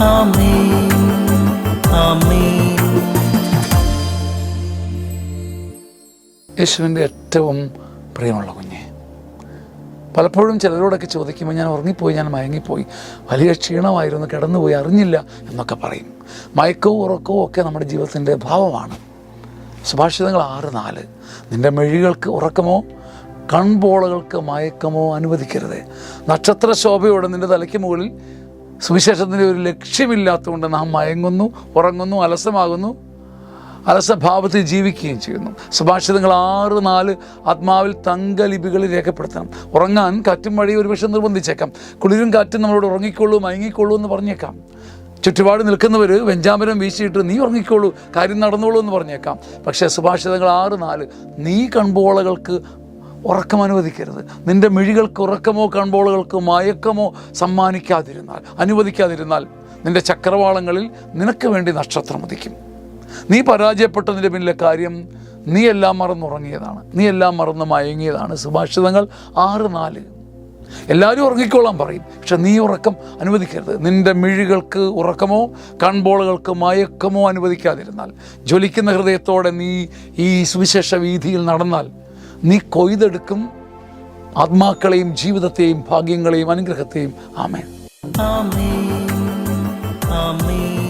ആമേൻ, ആമേൻ. യേശുവിൻ്റെ ഏറ്റവും പ്രിയമുള്ള കുഞ്ഞെ, പലപ്പോഴും ചിലരോടൊക്കെ ചോദിക്കുമ്പോൾ ഞാൻ ഉറങ്ങിപ്പോയി, ഞാൻ മയങ്ങിപ്പോയി, വലിയ ക്ഷീണമായിരുന്നു, കിടന്നുപോയി, അറിഞ്ഞില്ല എന്നൊക്കെ പറയും. മയക്കവും ഉറക്കവും ഒക്കെ നമ്മുടെ ജീവിതത്തിൻ്റെ ഭാവമാണ്. സുഭാഷിതങ്ങൾ 6:4, നിൻ്റെ മെഴികൾക്ക് ഉറക്കമോ കൺപോളകൾക്ക് മയക്കമോ അനുവദിക്കരുത്. നക്ഷത്ര ശോഭയോടെ നിൻ്റെ തലയ്ക്ക് മുകളിൽ സുവിശേഷത്തിൻ്റെ ഒരു ലക്ഷ്യമില്ലാത്തതുകൊണ്ട് നാം മയങ്ങുന്നു, ഉറങ്ങുന്നു, അലസമാകുന്നു, അലസഭാവത്തിൽ ജീവിക്കുകയും ചെയ്യുന്നു. സുഭാഷിതങ്ങൾ 6:4 ആത്മാവിൽ തങ്കലിപികളിൽ രേഖപ്പെടുത്തണം. ഉറങ്ങാൻ കാറ്റും മഴയും ഒരുപക്ഷെ നിർബന്ധിച്ചേക്കാം. കുളിരും കാറ്റും നമ്മളോട് ഉറങ്ങിക്കൊള്ളൂ, മയങ്ങിക്കൊള്ളൂ എന്ന് പറഞ്ഞേക്കാം. ചുറ്റുപാട് നിൽക്കുന്നവർ വെഞ്ചാമരം വീശിയിട്ട് നീ ഉറങ്ങിക്കോളൂ, കാര്യം നടന്നോളൂ എന്ന് പറഞ്ഞേക്കാം. പക്ഷേ സുഭാഷിതങ്ങൾ 6:4, നീ കൺപോളകൾക്ക് ഉറക്കം അനുവദിക്കരുത്. നിൻ്റെ മിഴികൾക്ക് ഉറക്കമോ കൺപോളകൾക്ക് മയക്കമോ അനുവദിക്കാതിരുന്നാൽ നിൻ്റെ ചക്രവാളങ്ങളിൽ നിനക്ക് വേണ്ടി നക്ഷത്രം ഉദിക്കും. നീ പരാജയപ്പെട്ടതിൻ്റെ പിന്നിലെ കാര്യം നീ എല്ലാം മറന്നുറങ്ങിയതാണ്, നീ എല്ലാം മറന്ന് മയങ്ങിയതാണ്. സുഭാഷിതങ്ങൾ 6:4. എല്ലാവരും ഉറങ്ങിക്കോളാൻ പറയും, പക്ഷെ നീ ഉറക്കം അനുവദിക്കരുത്. നിൻ്റെ മിഴികൾക്ക് ഉറക്കമോ കൺപോളകൾക്ക് മയക്കമോ അനുവദിക്കാതിരുന്നാൽ, ജ്വലിക്കുന്ന ഹൃദയത്തോടെ നീ ഈ സുവിശേഷ വീതിയിൽ നടന്നാൽ നീ കൊയ്തെടുക്കും ആത്മാക്കളെയും ജീവിതത്തെയും ഭാഗ്യങ്ങളെയും അനുഗ്രഹത്തെയും. ആമേൻ, ആമേൻ, ആമേൻ.